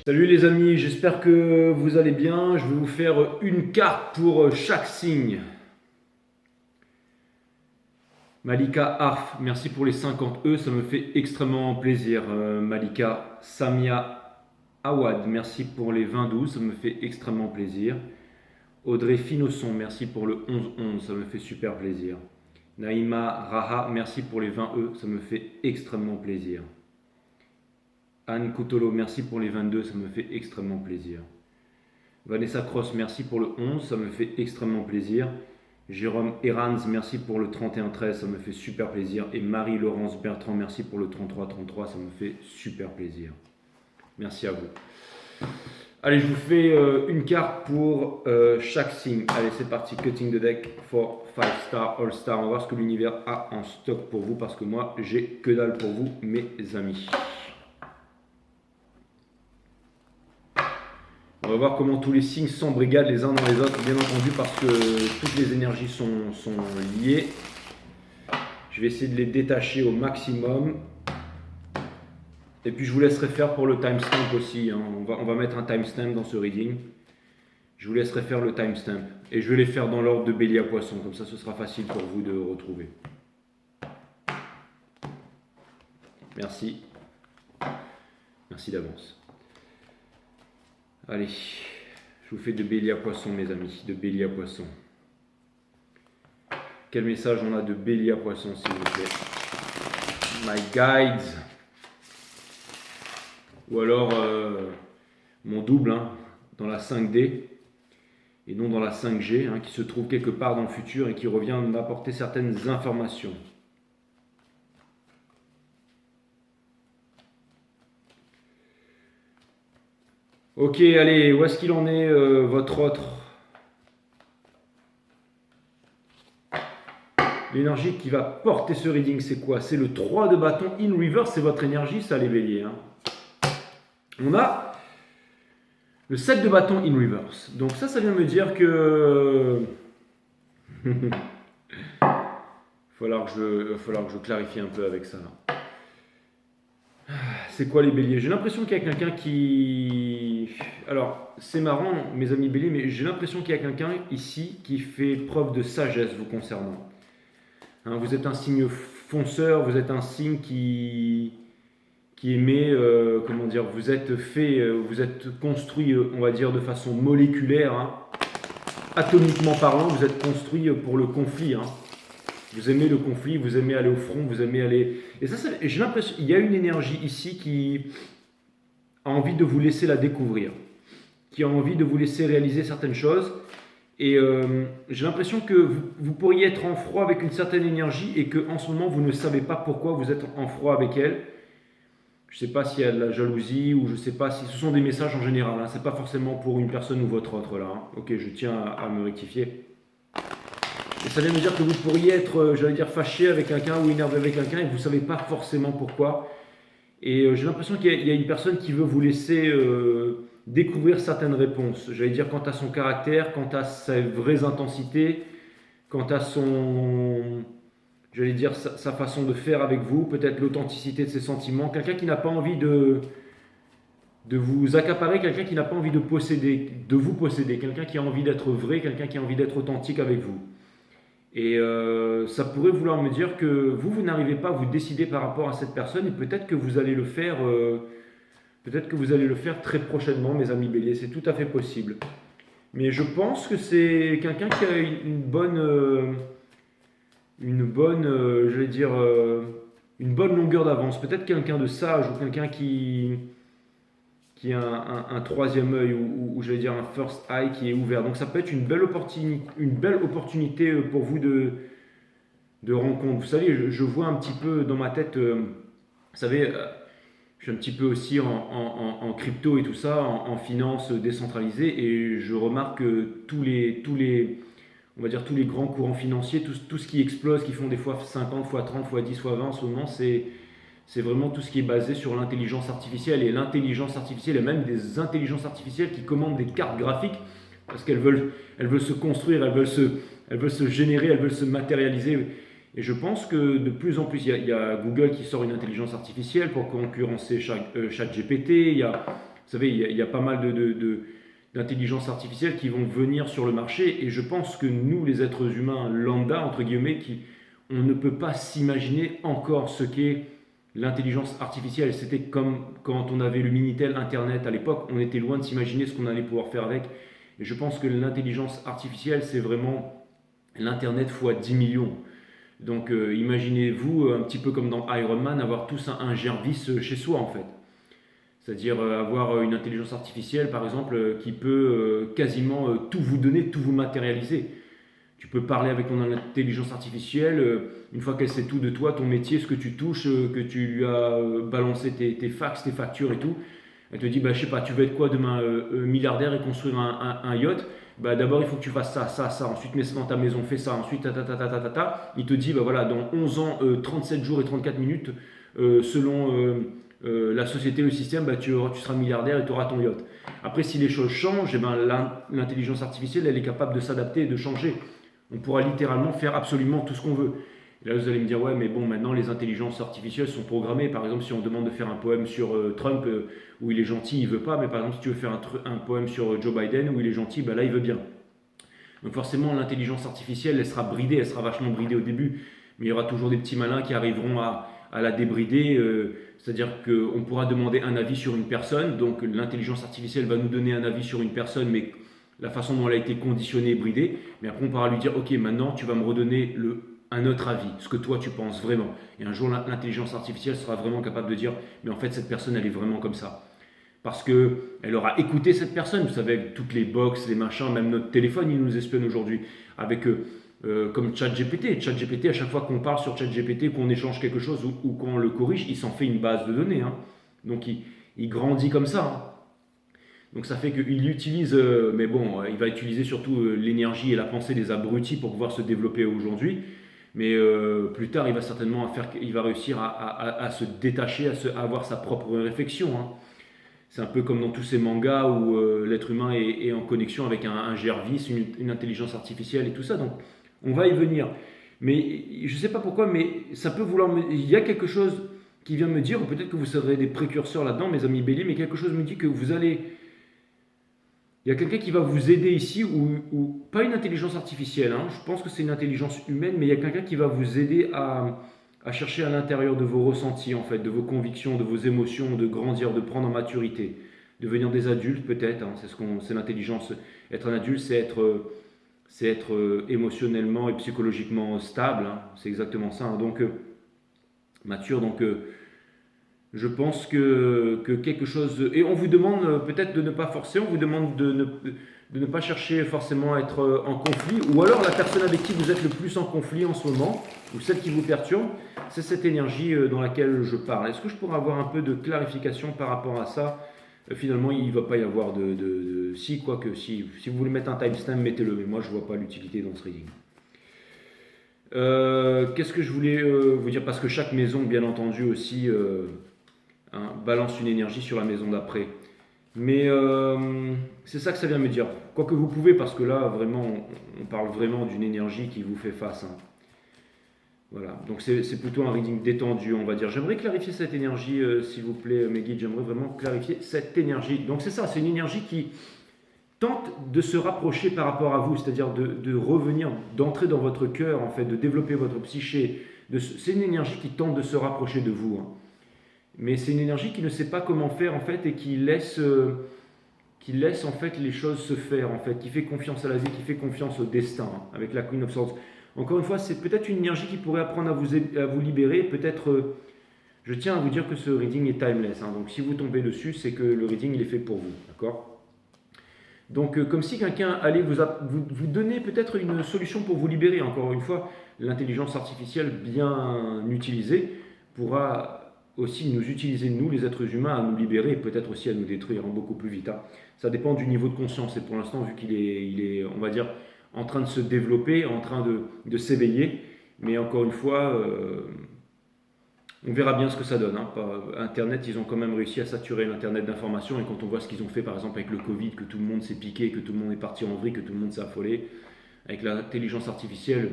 Salut les amis, j'espère que vous allez bien. Je vais vous faire une carte pour chaque signe. Malika Arf, merci pour les 50 E, ça me fait extrêmement plaisir. Malika Samia Awad, merci pour les 20-12, ça me fait extrêmement plaisir. Audrey Finosson, merci pour le 11-11, ça me fait super plaisir. Naïma Raha, merci pour les 20 E, ça me fait extrêmement plaisir. Anne Coutolo, merci pour les 22, ça me fait extrêmement plaisir. Vanessa Cross, merci pour le 11, ça me fait extrêmement plaisir. Jérôme Erans, merci pour le 31-13, ça me fait super plaisir. Et Marie-Laurence Bertrand, merci pour le 33-33, ça me fait super plaisir. Merci à vous. Allez, je vous fais une carte pour chaque signe. Allez, c'est parti, cutting the deck for 5 star, all star. On va voir ce que l'univers a en stock pour vous, parce que moi, j'ai que dalle pour vous, mes amis. On va voir comment tous les signes s'embrigadent les uns dans les autres, bien entendu, parce que toutes les énergies sont liées. Je vais essayer de les détacher au maximum. Et puis je vous laisserai faire pour le timestamp aussi. Hein. On va mettre un timestamp dans ce reading. Je vous laisserai faire le timestamp. Et je vais les faire dans l'ordre de Bélier à Poisson. Comme ça, ce sera facile pour vous de retrouver. Merci. Merci d'avance. Allez, je vous fais de Bélier à Poisson, mes amis, de Bélier à Poisson. Quel message on a de Bélier à Poisson, s'il vous plaît? My guides. Ou alors mon double, hein, dans la 5D, et non dans la 5G, hein, qui se trouve quelque part dans le futur et qui revient m'apporter certaines informations. Ok, allez, où est-ce qu'il en est, votre autre? L'énergie qui va porter ce reading, c'est quoi? C'est le 3 de bâton in reverse, c'est votre énergie, ça les béliers. Hein. On a le 7 de bâton in reverse. Donc ça vient me dire que... Il va falloir que je clarifie un peu avec ça. C'est quoi les béliers? J'ai l'impression qu'il y a quelqu'un qui... Alors, c'est marrant, mes amis béliers, mais j'ai l'impression qu'il y a quelqu'un ici qui fait preuve de sagesse vous concernant. Hein, vous êtes un signe fonceur, vous êtes un signe qui émet, comment dire, vous êtes construit, on va dire, de façon moléculaire, hein. Atomiquement parlant, vous êtes construit pour le conflit. Hein. Vous aimez le conflit, vous aimez aller au front, vous aimez aller... Et ça j'ai l'impression, il y a une énergie ici qui a envie de vous laisser la découvrir, qui a envie de vous laisser réaliser certaines choses. Et j'ai l'impression que vous pourriez être en froid avec une certaine énergie et qu'en ce moment, vous ne savez pas pourquoi vous êtes en froid avec elle. Je ne sais pas s'il y a de la jalousie ou je ne sais pas si... Ce sont des messages en général, hein. Ce n'est pas forcément pour une personne ou votre autre là. Hein. Ok, je tiens à me rectifier. Et ça vient me dire que vous pourriez être, j'allais dire, fâché avec quelqu'un ou énervé avec quelqu'un et vous ne savez pas forcément pourquoi. Et j'ai l'impression qu'il y a une personne qui veut vous laisser découvrir certaines réponses. J'allais dire quant à son caractère, quant à ses vraies intensités, quant à son... J'allais dire sa façon de faire avec vous, peut-être l'authenticité de ses sentiments. Quelqu'un qui n'a pas envie de vous accaparer, quelqu'un qui n'a pas envie de vous posséder, quelqu'un qui a envie d'être vrai, quelqu'un qui a envie d'être authentique avec vous. Et ça pourrait vouloir me dire que vous n'arrivez pas à vous décider par rapport à cette personne et peut-être que vous allez le faire, très prochainement, mes amis béliers. C'est tout à fait possible. Mais je pense que c'est quelqu'un qui a une bonne longueur d'avance. Peut-être quelqu'un de sage ou quelqu'un qui a un troisième œil ou j'allais dire un first eye qui est ouvert. Donc ça peut être une belle opportunité pour vous de rencontre. Vous savez, je vois un petit peu dans ma tête, vous savez, je suis un petit peu aussi en crypto et tout ça, en finance décentralisée, et je remarque que tous les grands courants financiers, tout ce qui explose, qui font des fois 50, fois 30, fois 10, fois 20 en ce moment, c'est vraiment tout ce qui est basé sur l'intelligence artificielle. Et l'intelligence artificielle, et même des intelligences artificielles qui commandent des cartes graphiques parce qu'elles veulent se construire, elles veulent se générer, elles veulent se matérialiser. Et je pense que de plus en plus, il y a Google qui sort une intelligence artificielle pour concurrencer ChatGPT, il y a savez, il y a pas mal d'intelligence artificielle qui vont venir sur le marché et je pense que nous, les êtres humains lambda, entre guillemets, on ne peut pas s'imaginer encore ce qu'est l'intelligence artificielle. C'était comme quand on avait le Minitel Internet à l'époque, on était loin de s'imaginer ce qu'on allait pouvoir faire avec. Et je pense que l'intelligence artificielle, c'est vraiment l'Internet fois 10 millions. Donc imaginez-vous, un petit peu comme dans Iron Man, avoir tous un Jarvis chez soi en fait. C'est-à-dire avoir une intelligence artificielle, par exemple, qui peut quasiment tout vous donner, tout vous matérialiser. Tu peux parler avec ton intelligence artificielle, une fois qu'elle sait tout de toi, ton métier, ce que tu touches, que tu lui as balancé tes fax, tes factures et tout. Elle te dit, bah, je sais pas, tu veux être quoi demain, milliardaire et construire un yacht. Bah, d'abord, il faut que tu fasses ça, ça, ça. Ensuite, mets ça dans ta maison, fais ça. Ensuite, ta, ta, ta, ta, ta, ta, ta. Il te dit, bah voilà, dans 11 ans, 37 jours et 34 minutes, selon la société, le système, bah, tu seras milliardaire et tu auras ton yacht. Après, si les choses changent, eh ben, l'intelligence artificielle, elle est capable de s'adapter et de changer. On pourra littéralement faire absolument tout ce qu'on veut. Et là, vous allez me dire, ouais, mais bon, maintenant, les intelligences artificielles sont programmées. Par exemple, si on demande de faire un poème sur Trump, où il est gentil, il veut pas. Mais par exemple, si tu veux faire un poème sur Joe Biden, où il est gentil, bah, là, il veut bien. Donc forcément, l'intelligence artificielle, elle sera bridée, elle sera vachement bridée au début. Mais il y aura toujours des petits malins qui arriveront à la débrider. C'est-à-dire qu'on pourra demander un avis sur une personne. Donc l'intelligence artificielle va nous donner un avis sur une personne, mais la façon dont elle a été conditionnée, bridée. Mais après, on pourra lui dire, ok, maintenant, tu vas me redonner un autre avis, ce que toi, tu penses vraiment. Et un jour, l'intelligence artificielle sera vraiment capable de dire, mais en fait, cette personne, elle est vraiment comme ça. Parce qu'elle aura écouté cette personne, vous savez, avec toutes les box, les machins, même notre téléphone, il nous espionne aujourd'hui. Avec comme ChatGPT. ChatGPT, à chaque fois qu'on parle sur ChatGPT, qu'on échange quelque chose ou qu'on le corrige, il s'en fait une base de données. Hein. Donc il grandit comme ça. Hein. Donc ça fait qu'il utilise, mais bon, il va utiliser surtout l'énergie et la pensée des abrutis pour pouvoir se développer aujourd'hui. Mais plus tard, il va réussir à se détacher, à avoir sa propre réflexion. Hein. C'est un peu comme dans tous ces mangas où l'être humain est en connexion avec un Jarvis, une intelligence artificielle et tout ça. Donc on va y venir. Mais je ne sais pas pourquoi, mais ça peut vouloir il y a quelque chose qui vient me dire, ou peut-être que vous serez des précurseurs là-dedans, mes amis béliers, mais quelque chose me dit que vous allez... Il y a quelqu'un qui va vous aider ici, ou pas une intelligence artificielle, hein, je pense que c'est une intelligence humaine, mais il y a quelqu'un qui va vous aider à chercher à l'intérieur de vos ressentis, en fait, de vos convictions, de vos émotions, de grandir, de prendre en maturité, devenir des adultes peut-être, hein, c'est l'intelligence. Être un adulte, c'est être émotionnellement et psychologiquement stable, hein, c'est exactement ça. Hein, donc, mature, donc... je pense que quelque chose... Et on vous demande peut-être de ne pas forcer, on vous demande de ne pas chercher forcément à être en conflit, ou alors la personne avec qui vous êtes le plus en conflit en ce moment, ou celle qui vous perturbe, c'est cette énergie dans laquelle je parle. Est-ce que je pourrais avoir un peu de clarification par rapport à ça? Finalement, il ne va pas y avoir si, quoique, si vous voulez mettre un timestamp, mettez-le, mais moi je ne vois pas l'utilité dans ce reading. Qu'est-ce que je voulais vous dire? Parce que chaque maison, bien entendu, aussi... Hein, balance une énergie sur la maison d'après. Mais c'est ça que ça vient me dire. Quoique vous pouvez, parce que là, vraiment, on parle vraiment d'une énergie qui vous fait face. Hein. Voilà, donc c'est plutôt un reading détendu, on va dire. J'aimerais clarifier cette énergie, s'il vous plaît, mes guides. J'aimerais vraiment clarifier cette énergie. Donc c'est ça, c'est une énergie qui tente de se rapprocher par rapport à vous, c'est-à-dire de revenir, d'entrer dans votre cœur, en fait, de développer votre psyché. C'est une énergie qui tente de se rapprocher de vous. Hein. Mais c'est une énergie qui ne sait pas comment faire en fait et qui laisse en fait les choses se faire en fait, qui fait confiance à la vie, qui fait confiance au destin hein, avec la Queen of Swords. Encore une fois, c'est peut-être une énergie qui pourrait apprendre à vous libérer. Peut-être, je tiens à vous dire que ce reading est timeless. Hein, donc si vous tombez dessus, c'est que le reading il est fait pour vous, d'accord? Donc comme si quelqu'un allait vous donner peut-être une solution pour vous libérer. Encore une fois, l'intelligence artificielle bien utilisée pourra aussi nous utiliser, nous les êtres humains, à nous libérer et peut-être aussi à nous détruire beaucoup plus vite. Hein. Ça dépend du niveau de conscience et pour l'instant, vu qu'il est, on va dire, en train de se développer, en train de s'éveiller, mais encore une fois, on verra bien ce que ça donne. Hein. Internet, ils ont quand même réussi à saturer l'Internet d'informations et quand on voit ce qu'ils ont fait par exemple avec le Covid, que tout le monde s'est piqué, que tout le monde est parti en vrille, que tout le monde s'est affolé, avec l'intelligence artificielle,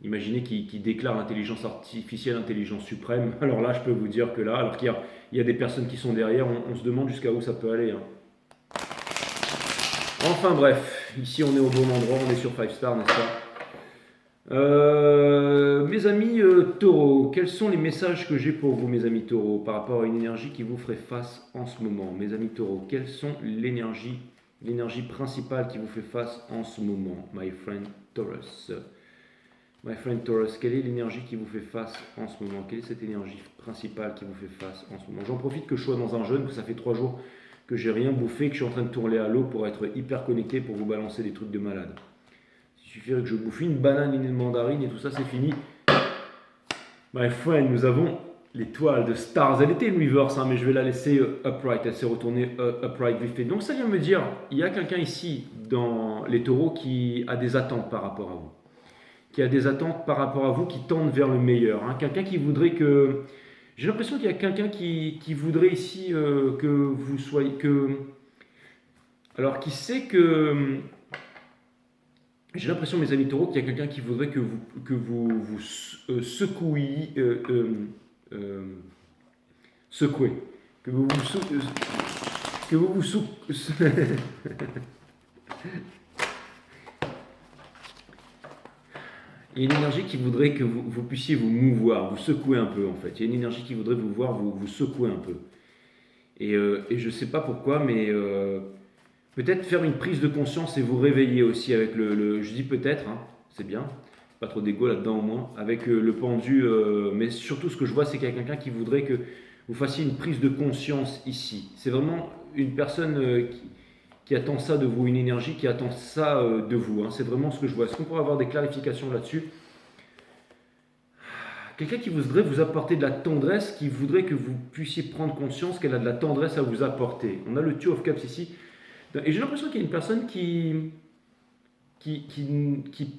imaginez qu'il déclare l'intelligence artificielle intelligence suprême. Alors là, je peux vous dire que là, alors qu'il y a des personnes qui sont derrière, on se demande jusqu'à où ça peut aller. Hein. Enfin bref, ici on est au bon endroit, on est sur 5 stars, n'est-ce pas? Mes amis taureaux, quels sont les messages que j'ai pour vous, mes amis taureaux, par rapport à une énergie qui vous ferait face en ce moment? Mes amis taureaux, quelles sont l'énergie principale qui vous fait face en ce moment, my friend Taurus? My friend Taurus, quelle est l'énergie qui vous fait face en ce moment? Quelle est cette énergie principale qui vous fait face en ce moment? J'en profite que je sois dans un jeûne, que ça fait 3 jours que j'ai rien bouffé, que je suis en train de tourner à l'eau pour être hyper connecté, pour vous balancer des trucs de malade. Il suffirait que je bouffe une banane, une mandarine et tout ça c'est fini. My friend, nous avons l'étoile de Stars. Elle était une reverse, hein, mais je vais la laisser upright. Elle s'est retournée upright vite fait. Donc ça vient me dire, il y a quelqu'un ici dans les taureaux qui a des attentes par rapport à vous. Qui a des attentes par rapport à vous, qui tendent vers le meilleur. Hein. Quelqu'un qui voudrait que... J'ai l'impression qu'il y a quelqu'un qui voudrait ici que vous soyez... Alors qui sait que... J'ai l'impression, mes amis taureaux, qu'il y a quelqu'un qui voudrait que vous secouiez, secouez, que vous vous que vous vous Il y a une énergie qui voudrait que vous puissiez vous mouvoir, vous secouer un peu en fait. Il y a une énergie qui voudrait vous voir, vous secouer un peu. Et je ne sais pas pourquoi, mais peut-être faire une prise de conscience et vous réveiller aussi avec je dis peut-être, hein, c'est bien, pas trop d'ego là-dedans au moins, avec le pendu, mais surtout ce que je vois c'est qu'il y a quelqu'un qui voudrait que vous fassiez une prise de conscience ici. C'est vraiment une personne qui attend ça de vous, une énergie qui attend ça de vous, hein. C'est vraiment ce que je vois. Est-ce qu'on pourrait avoir des clarifications là-dessus? Quelqu'un qui voudrait vous apporter de la tendresse, qui voudrait que vous puissiez prendre conscience qu'elle a de la tendresse à vous apporter. On a le Two of Cups ici. Et j'ai l'impression qu'il y a une personne qui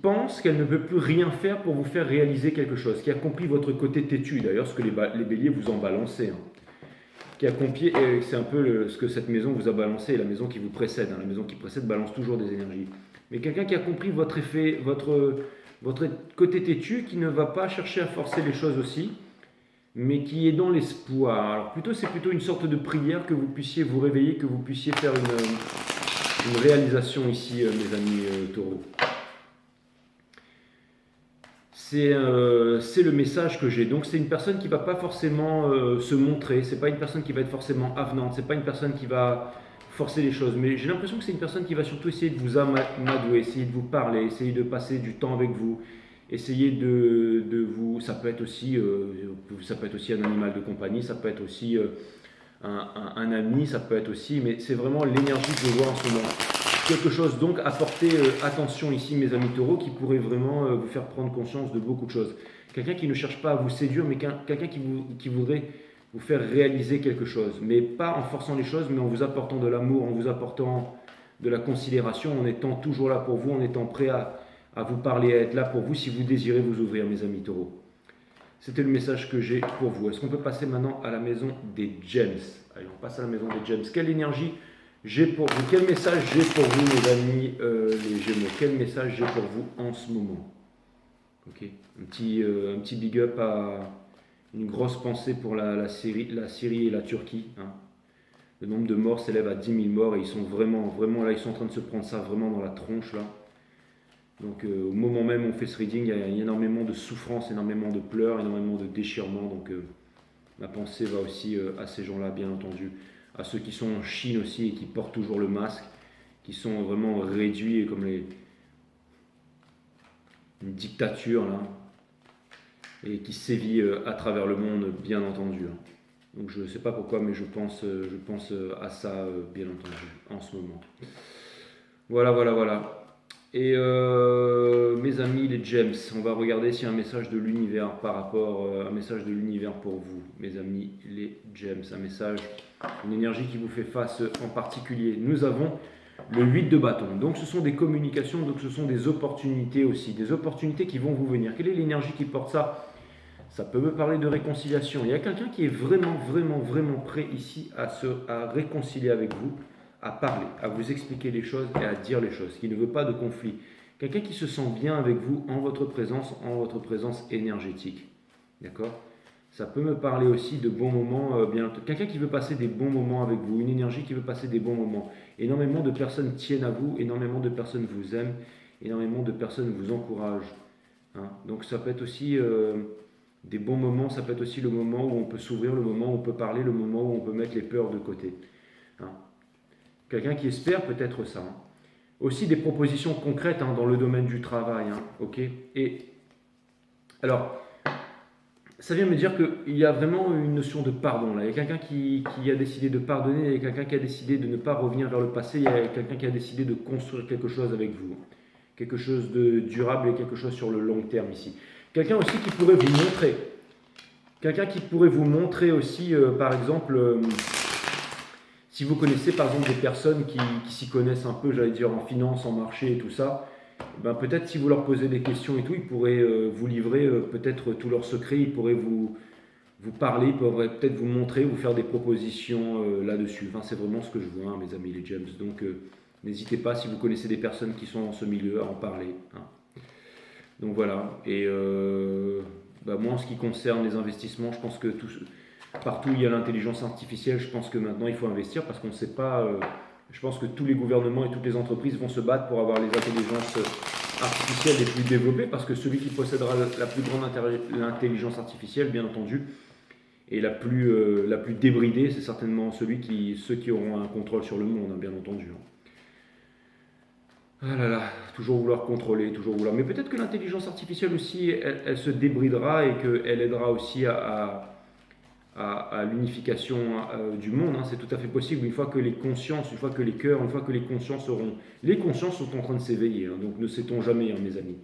pense qu'elle ne peut plus rien faire pour vous faire réaliser quelque chose, qui a compris votre côté têtu, d'ailleurs ce que les béliers vous ont balancé, hein. Qui a compris, et c'est un peu ce que cette maison vous a balancé, la maison qui vous précède, hein. La maison qui précède balance toujours des énergies. Mais quelqu'un qui a compris votre effet, votre côté têtu, qui ne va pas chercher à forcer les choses aussi, mais qui est dans l'espoir. Alors c'est plutôt une sorte de prière que vous puissiez vous réveiller, que vous puissiez faire une réalisation ici, mes amis taureaux. C'est le message que j'ai. Donc c'est une personne qui ne va pas forcément se montrer, c'est pas une personne qui va être forcément avenante, c'est pas une personne qui va forcer les choses, mais j'ai l'impression que c'est une personne qui va surtout essayer de vous amadouer, essayer de vous parler, essayer de passer du temps avec vous, essayer de vous... Ça peut être aussi un animal de compagnie, ça peut être aussi un ami, ça peut être aussi... Mais c'est vraiment l'énergie que je vois en ce moment. Quelque chose donc à porter attention ici, mes amis taureaux, qui pourrait vraiment vous faire prendre conscience de beaucoup de choses. Quelqu'un qui ne cherche pas à vous séduire, mais quelqu'un qui voudrait vous faire réaliser quelque chose, mais pas en forçant les choses, mais en vous apportant de l'amour, en vous apportant de la considération, en étant toujours là pour vous, en étant prêt à vous parler, à être là pour vous si vous désirez vous ouvrir, mes amis taureaux. C'était le message que j'ai pour vous. Est-ce qu'on peut passer maintenant à la maison des gems? Allez, on passe à la maison des gems. Quelle énergie j'ai pour vous? Quel message j'ai pour vous, mes amis les Gémeaux? Quel message j'ai pour vous en ce moment? Ok, un petit big up à une grosse pensée pour la Syrie et la Turquie. Hein. Le nombre de morts s'élève à 10 000 morts et ils sont vraiment là, ils sont en train de se prendre ça vraiment dans la tronche là. Donc au moment même où on fait ce reading, il y a énormément de souffrance, énormément de pleurs, énormément de déchirements. Donc ma pensée va aussi à ces gens-là, bien entendu. À ceux qui sont en Chine aussi et qui portent toujours le masque, qui sont vraiment réduits comme une dictature là, et qui sévit à travers le monde, bien entendu. Donc je ne sais pas pourquoi, mais je pense à ça, bien entendu, en ce moment. Voilà. Et mes amis les gems, on va regarder s'il y a un message de l'univers par rapport un message de l'univers pour vous, mes amis les gems, un message, une énergie qui vous fait face en particulier. Nous avons le 8 de bâton, donc ce sont des communications, donc ce sont des opportunités aussi, des opportunités qui vont vous venir. Quelle est l'énergie qui porte ça? Ça peut me parler de réconciliation. Il y a quelqu'un qui est vraiment prêt ici à réconcilier avec vous, à parler, à vous expliquer les choses et à dire les choses, qui ne veut pas de conflit. Quelqu'un qui se sent bien avec vous en votre présence énergétique. D'accord? Ça peut me parler aussi de bons moments, quelqu'un qui veut passer des bons moments avec vous, une énergie qui veut passer des bons moments. Énormément de personnes tiennent à vous, énormément de personnes vous aiment, énormément de personnes vous encouragent. Hein. Donc ça peut être aussi des bons moments, ça peut être aussi le moment où on peut s'ouvrir, le moment où on peut parler, le moment où on peut mettre les peurs de côté. Hein. Quelqu'un qui espère peut-être ça. Hein. Aussi des propositions concrètes dans le domaine du travail. Hein, ok. Et alors, ça vient me dire qu'il y a vraiment une notion de pardon là. Il y a quelqu'un qui a décidé de pardonner, il y a quelqu'un qui a décidé de ne pas revenir vers le passé, il y a quelqu'un qui a décidé de construire quelque chose avec vous. Quelque chose de durable et quelque chose sur le long terme ici. Quelqu'un aussi qui pourrait vous montrer. Quelqu'un qui pourrait vous montrer aussi, par exemple, si vous connaissez par exemple des personnes qui s'y connaissent un peu, j'allais dire en finance, en marché et tout ça, ben peut-être si vous leur posez des questions et tout, ils pourraient vous livrer peut-être tous leurs secrets, ils pourraient vous parler, ils pourraient peut-être vous montrer, vous faire des propositions là-dessus. Enfin, c'est vraiment ce que je vois, hein, mes amis les James. Donc n'hésitez pas, si vous connaissez des personnes qui sont dans ce milieu, à en parler. Hein. Donc voilà. Et moi, en ce qui concerne les investissements, je pense que partout où il y a l'intelligence artificielle, je pense que maintenant il faut investir parce qu'on ne sait pas. Je pense que tous les gouvernements et toutes les entreprises vont se battre pour avoir les intelligences artificielles les plus développées parce que celui qui possédera la plus grande intelligence artificielle, bien entendu, et la plus débridée, c'est certainement ceux qui auront un contrôle sur le monde, hein, bien entendu. Hein. Ah là là, toujours vouloir contrôler, toujours vouloir. Mais peut-être que l'intelligence artificielle aussi, elle se débridera et qu'elle aidera aussi à l'unification du monde. Hein. C'est tout à fait possible une fois que les consciences, une fois que les cœurs, une fois que les consciences auront. Les consciences sont en train de s'éveiller, hein, donc ne sait-on jamais, hein, mes amis.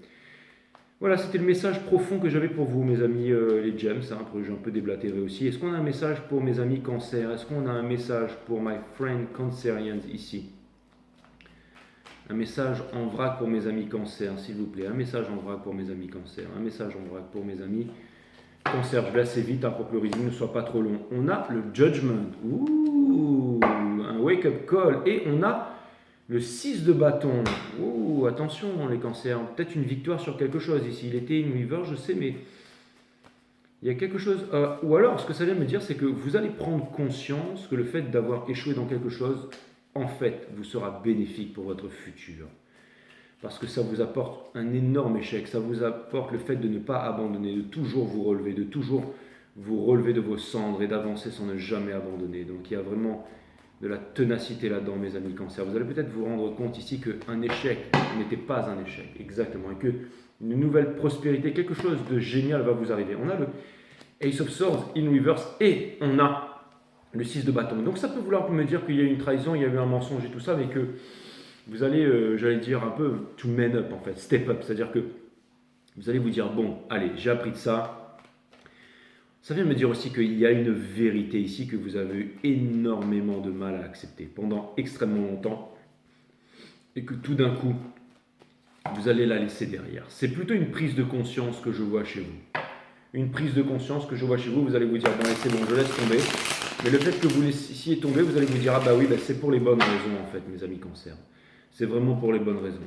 Voilà, c'était le message profond que j'avais pour vous, mes amis les Gems. Hein, j'ai un peu déblatéré aussi. Est-ce qu'on a un message pour mes amis Cancer? Est-ce qu'on a un message pour my friend Cancerians ici? Un message en vrac pour mes amis Cancer, s'il vous plaît. Un message en vrac pour mes amis Cancer. Un message en vrac pour mes amis Cancer. Je vais assez vite hein, pour que le résumé ne soit pas trop long. On a le Judgment. Ouh, un wake-up call. Et on a le 6 de bâton. Ouh, attention les Cancers. Peut-être une victoire sur quelque chose ici. Il était une weaver, je sais, mais il y a quelque chose. Ou alors, ce que ça vient me dire, c'est que vous allez prendre conscience que le fait d'avoir échoué dans quelque chose, en fait, vous sera bénéfique pour votre futur. Parce que ça vous apporte un énorme échec, ça vous apporte le fait de ne pas abandonner, de toujours vous relever, de toujours vous relever de vos cendres et d'avancer sans ne jamais abandonner. Donc il y a vraiment de la ténacité là-dedans, mes amis Cancer. Vous allez peut-être vous rendre compte ici qu'un échec n'était pas un échec, exactement, et qu'une nouvelle prospérité, quelque chose de génial va vous arriver. On a le Ace of Swords in reverse et on a le 6 de bâton. Donc ça peut vouloir me dire qu'il y a eu une trahison, il y a eu un mensonge et tout ça, mais que vous allez, j'allais dire un peu, to man up en fait, step up. C'est-à-dire que vous allez vous dire, bon, allez, j'ai appris de ça. Ça vient me dire aussi qu'il y a une vérité ici que vous avez eu énormément de mal à accepter pendant extrêmement longtemps et que tout d'un coup, vous allez la laisser derrière. C'est plutôt une prise de conscience que je vois chez vous. Une prise de conscience que je vois chez vous, vous allez vous dire, bon, c'est bon, je laisse tomber. Mais le fait que vous laissiez tomber, vous allez vous dire, ah bah oui, bah c'est pour les bonnes raisons en fait, mes amis Cancer. C'est vraiment pour les bonnes raisons.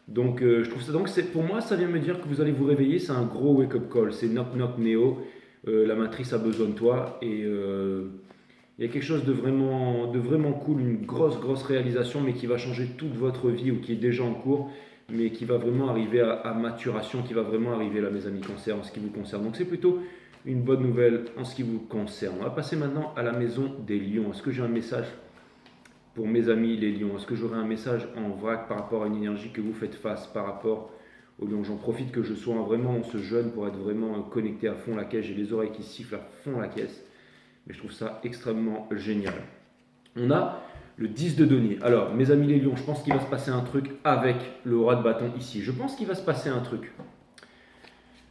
Donc je trouve ça, donc pour moi, ça vient me dire que vous allez vous réveiller, c'est un gros wake-up call, c'est knock knock Neo, la matrice a besoin de toi, et il y a quelque chose de vraiment cool, une grosse réalisation, mais qui va changer toute votre vie, ou qui est déjà en cours, mais qui va vraiment arriver à maturation, qui va vraiment arriver là, mes amis Cancer, en ce qui vous concerne. Donc c'est plutôt une bonne nouvelle en ce qui vous concerne. On va passer maintenant à la maison des lions. Est-ce que j'ai un message pour mes amis les lions? Est-ce que j'aurai un message en vrac par rapport à une énergie que vous faites face par rapport aux lions? J'en profite que je sois vraiment dans ce jeûne pour être vraiment connecté à fond la caisse. J'ai les oreilles qui sifflent à fond la caisse. Mais je trouve ça extrêmement génial. On a le 10 de denier. Alors, mes amis les lions, je pense qu'il va se passer un truc avec le roi de bâton ici. Je pense qu'il va se passer un truc.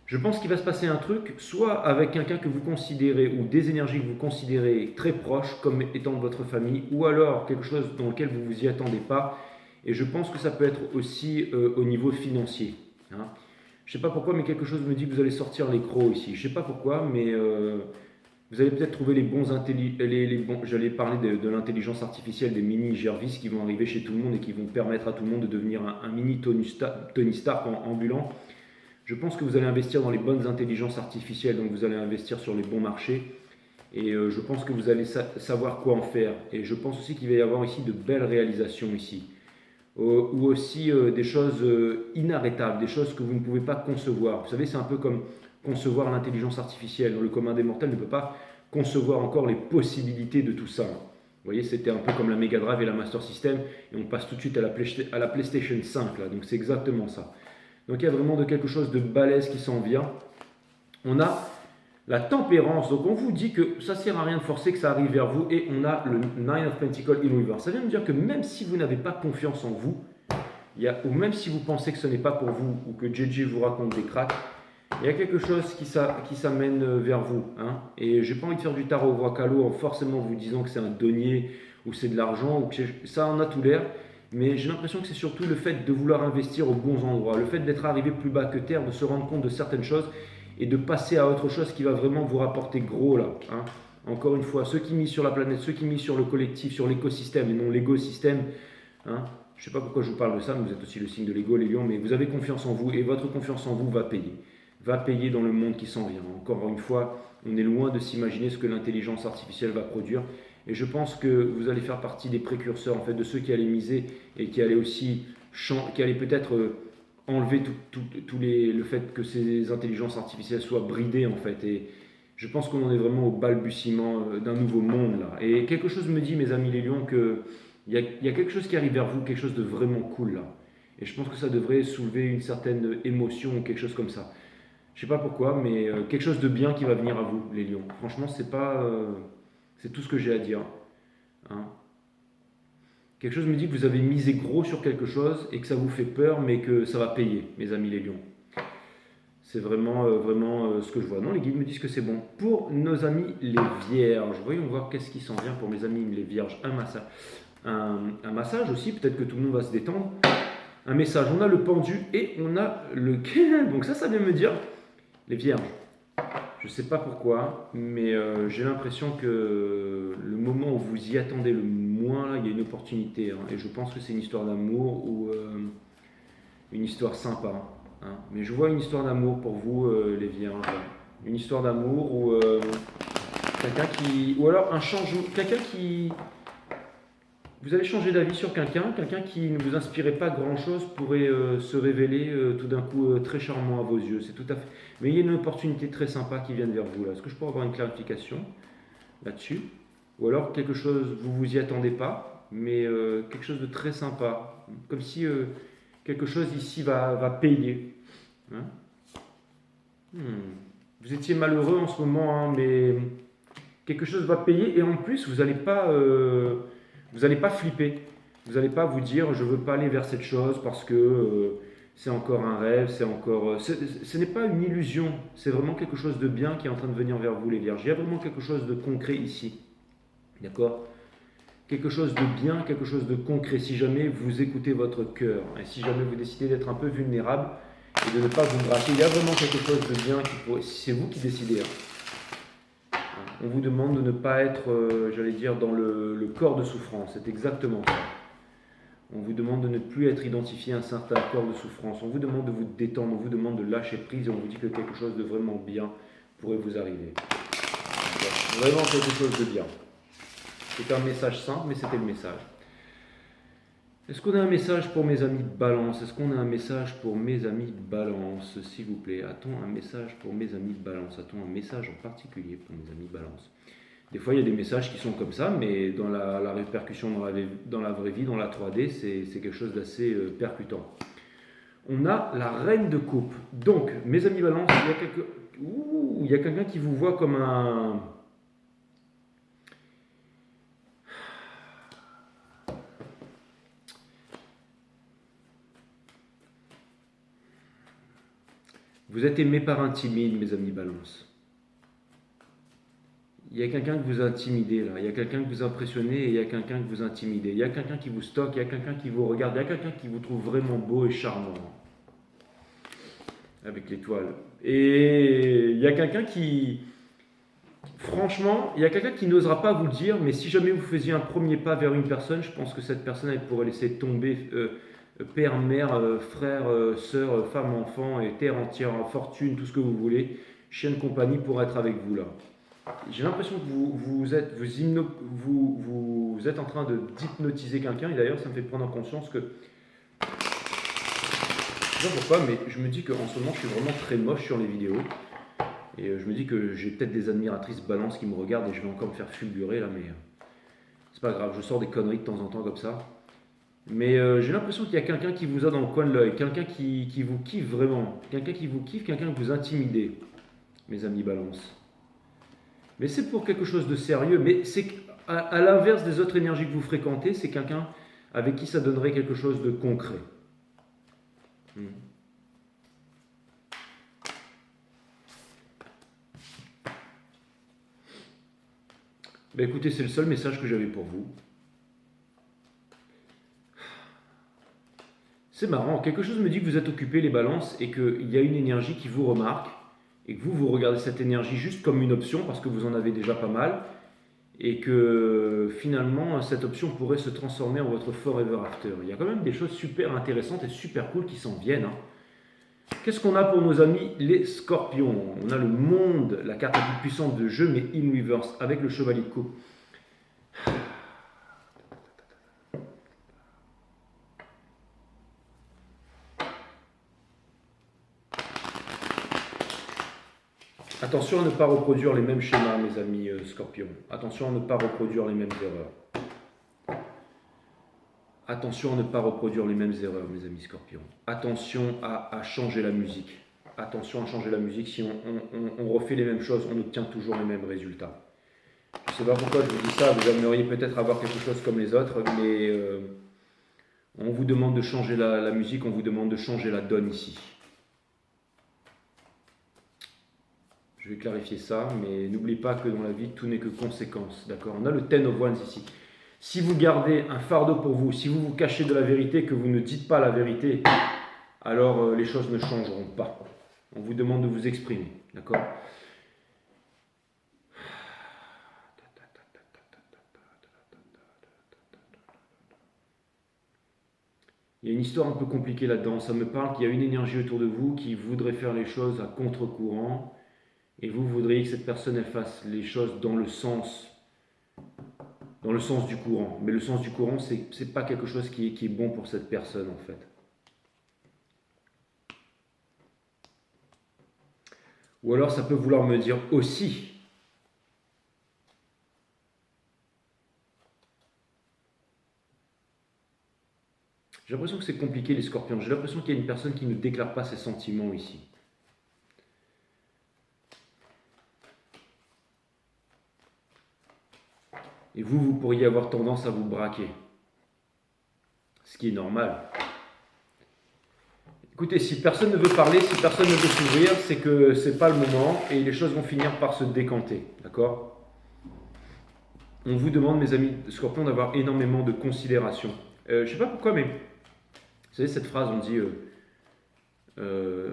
Je pense qu'il va se passer un truc, soit avec quelqu'un que vous considérez, ou des énergies que vous considérez très proches, comme étant de votre famille, ou alors quelque chose dans lequel vous ne vous y attendez pas. Et je pense que ça peut être aussi au niveau financier. Hein. Je ne sais pas pourquoi, mais quelque chose me dit que vous allez sortir les crocs ici. Je ne sais pas pourquoi, mais vous allez peut-être trouver les bons j'allais parler de l'intelligence artificielle, des mini Gervis qui vont arriver chez tout le monde et qui vont permettre à tout le monde de devenir un mini Tony Stark ambulant. Je pense que vous allez investir dans les bonnes intelligences artificielles, donc vous allez investir sur les bons marchés. Et je pense que vous allez savoir quoi en faire. Et je pense aussi qu'il va y avoir ici de belles réalisations ici. Ou aussi des choses inarrêtables, des choses que vous ne pouvez pas concevoir. Vous savez, c'est un peu comme concevoir l'intelligence artificielle. Le commun des mortels ne peut pas concevoir encore les possibilités de tout ça. Vous voyez, c'était un peu comme la Mega Drive et la Master System, et on passe tout de suite à la PlayStation 5, là. Donc c'est exactement ça. Donc il y a vraiment de quelque chose de balèze qui s'en vient. On a la tempérance, donc on vous dit que ça ne sert à rien de forcer que ça arrive vers vous, et on a le Nine of Pentacles in Reverse. Ça vient de dire que même si vous n'avez pas confiance en vous, ou même si vous pensez que ce n'est pas pour vous, ou que JJ vous raconte des cracks, il y a quelque chose qui s'amène vers vous. Hein. Et j'ai pas envie de faire du tarot au vocalo en forcément vous disant que c'est un denier, ou c'est de l'argent, ou que ça en a tout l'air. Mais j'ai l'impression que c'est surtout le fait de vouloir investir aux bons endroits, le fait d'être arrivé plus bas que terre, de se rendre compte de certaines choses, et de passer à autre chose qui va vraiment vous rapporter gros là. Hein. Encore une fois, ceux qui misent sur la planète, ceux qui misent sur le collectif, sur l'écosystème et non l'égo-système. Hein. Je ne sais pas pourquoi je vous parle de ça, mais vous êtes aussi le signe de l'ego, les lions, mais vous avez confiance en vous et votre confiance en vous va payer. Va payer dans le monde qui s'en vient. Encore une fois, on est loin de s'imaginer ce que l'intelligence artificielle va produire. Et je pense que vous allez faire partie des précurseurs, en fait, de ceux qui allaient miser et qui allaient aussi, qui allaient peut-être enlever le fait que ces intelligences artificielles soient bridées en fait. Et je pense qu'on en est vraiment au balbutiement d'un nouveau monde là. Et quelque chose me dit, mes amis les lions, qu'il y a quelque chose qui arrive vers vous, quelque chose de vraiment cool là. Et je pense que ça devrait soulever une certaine émotion ou quelque chose comme ça. Je sais pas pourquoi, mais quelque chose de bien qui va venir à vous, les lions. Franchement, c'est tout ce que j'ai à dire. Hein. Quelque chose me dit que vous avez misé gros sur quelque chose et que ça vous fait peur, mais que ça va payer, mes amis les lions. C'est vraiment, ce que je vois. Non, les guides me disent que c'est bon. Pour nos amis les vierges, voyons voir qu'est-ce qui s'en vient pour mes amis les vierges. Un massage aussi, peut-être que tout le monde va se détendre. Un message, on a le pendu et on a le... Donc ça vient me dire, les vierges. Je ne sais pas pourquoi, mais j'ai l'impression que le moment où vous y attendez le moins, là, il y a une opportunité. Hein, et je pense que c'est une histoire d'amour ou une histoire sympa. Hein. Mais je vois une histoire d'amour pour vous, les vierges. Une histoire d'amour ou quelqu'un qui... Ou alors un changement... Quelqu'un qui... Vous allez changer d'avis sur quelqu'un qui ne vous inspirait pas grand-chose pourrait se révéler tout d'un coup très charmant à vos yeux. C'est tout à fait... Mais il y a une opportunité très sympa qui vient vers vous là. Est-ce que je peux avoir une clarification là-dessus? Ou alors quelque chose, vous vous y attendez pas, mais quelque chose de très sympa. Comme si quelque chose ici va payer. Hein. Vous étiez malheureux en ce moment, hein, mais quelque chose va payer et en plus vous n'allez pas... vous n'allez pas flipper, vous n'allez pas vous dire je ne veux pas aller vers cette chose parce que c'est encore un rêve, ce n'est pas une illusion, c'est vraiment quelque chose de bien qui est en train de venir vers vous les vierges. Il y a vraiment quelque chose de concret ici, d'accord? Quelque chose de bien, quelque chose de concret si jamais vous écoutez votre cœur et si jamais vous décidez d'être un peu vulnérable et de ne pas vous braquer, il y a vraiment quelque chose de bien qui pourrait... C'est vous qui décidez. Hein. On vous demande de ne pas être, j'allais dire, dans le corps de souffrance. C'est exactement ça. On vous demande de ne plus être identifié à un certain corps de souffrance. On vous demande de vous détendre, on vous demande de lâcher prise et on vous dit que quelque chose de vraiment bien pourrait vous arriver. Vraiment quelque chose de bien. C'est un message simple, mais c'était le message. Est-ce qu'on a un message pour mes amis de Balance? Est-ce qu'on a un message pour mes amis de Balance, s'il vous plaît? A-t-on un message pour mes amis de Balance? A-t-on un message en particulier pour mes amis de Balance? Des fois, il y a des messages qui sont comme ça, mais dans la répercussion, dans la vraie vie, dans la 3D, c'est quelque chose d'assez percutant. On a la reine de coupe. Donc, mes amis Balance, il y a quelqu'un qui vous voit comme un... Vous êtes aimé par un timide, mes amis Balance. Il y a quelqu'un que vous intimidez là, il y a quelqu'un que vous impressionnez et il y a quelqu'un que vous intimidez. Il y a quelqu'un qui vous stocke, il y a quelqu'un qui vous regarde, il y a quelqu'un qui vous trouve vraiment beau et charmant. Avec l'étoile. Et il y a quelqu'un qui... Franchement, il y a quelqu'un qui n'osera pas vous le dire, mais si jamais vous faisiez un premier pas vers une personne, je pense que cette personne, elle pourrait laisser tomber père, mère, frère, sœur, femme, enfant, et terre entière, fortune, tout ce que vous voulez, chien de compagnie pour être avec vous là. J'ai l'impression que vous êtes en train d'hypnotiser quelqu'un, et d'ailleurs ça me fait prendre en conscience que, je sais pas pourquoi, mais je me dis qu'en ce moment je suis vraiment très moche sur les vidéos, et je me dis que j'ai peut-être des admiratrices balance qui me regardent, et je vais encore me faire fulgurer là, mais c'est pas grave, je sors des conneries de temps en temps comme ça. Mais j'ai l'impression qu'il y a quelqu'un qui vous a dans le coin de l'œil, quelqu'un qui vous kiffe vraiment, quelqu'un qui vous kiffe, quelqu'un que vous intimidez, mes amis balance. Mais c'est pour quelque chose de sérieux, mais c'est à l'inverse des autres énergies que vous fréquentez, c'est quelqu'un avec qui ça donnerait quelque chose de concret. Hmm. Ben écoutez, c'est le seul message que j'avais pour vous. C'est marrant, quelque chose me dit que vous êtes occupé les balances et qu'il y a une énergie qui vous remarque et que vous regardez cette énergie juste comme une option parce que vous en avez déjà pas mal et que finalement cette option pourrait se transformer en votre forever after. Il y a quand même des choses super intéressantes et super cool qui s'en viennent. Qu'est-ce qu'on a pour nos amis les scorpions? On a le monde, la carte la plus puissante de jeu, mais in reverse, avec le chevalier de coupe. Attention à ne pas reproduire les mêmes schémas, mes amis scorpions. Attention à ne pas reproduire les mêmes erreurs. Attention à ne pas reproduire les mêmes erreurs, mes amis scorpions. Attention à changer la musique. Attention à changer la musique. Si on refait les mêmes choses, on obtient toujours les mêmes résultats. Je ne sais pas pourquoi je vous dis ça. Vous aimeriez peut-être avoir quelque chose comme les autres, mais on vous demande de changer la musique, on vous demande de changer la donne ici. Je vais clarifier ça, mais n'oubliez pas que dans la vie, tout n'est que conséquence. D'accord? On a le Ten of Wands ici. Si vous gardez un fardeau pour vous, si vous vous cachez de la vérité, que vous ne dites pas la vérité, alors les choses ne changeront pas. On vous demande de vous exprimer. D'accord? Il y a une histoire un peu compliquée là-dedans. Ça me parle qu'il y a une énergie autour de vous qui voudrait faire les choses à contre-courant. Et vous voudriez que cette personne elle fasse les choses dans le sens du courant. Mais le sens du courant, c'est pas quelque chose qui est bon pour cette personne en fait. Ou alors ça peut vouloir me dire aussi, j'ai l'impression que c'est compliqué les scorpions, j'ai l'impression qu'il y a une personne qui ne déclare pas ses sentiments ici. Et vous pourriez avoir tendance à vous braquer. Ce qui est normal. Écoutez, si personne ne veut parler, si personne ne veut s'ouvrir, c'est que c'est pas le moment et les choses vont finir par se décanter. D'accord? On vous demande, mes amis scorpions, d'avoir énormément de considération. Je sais pas pourquoi, mais vous savez, cette phrase, on dit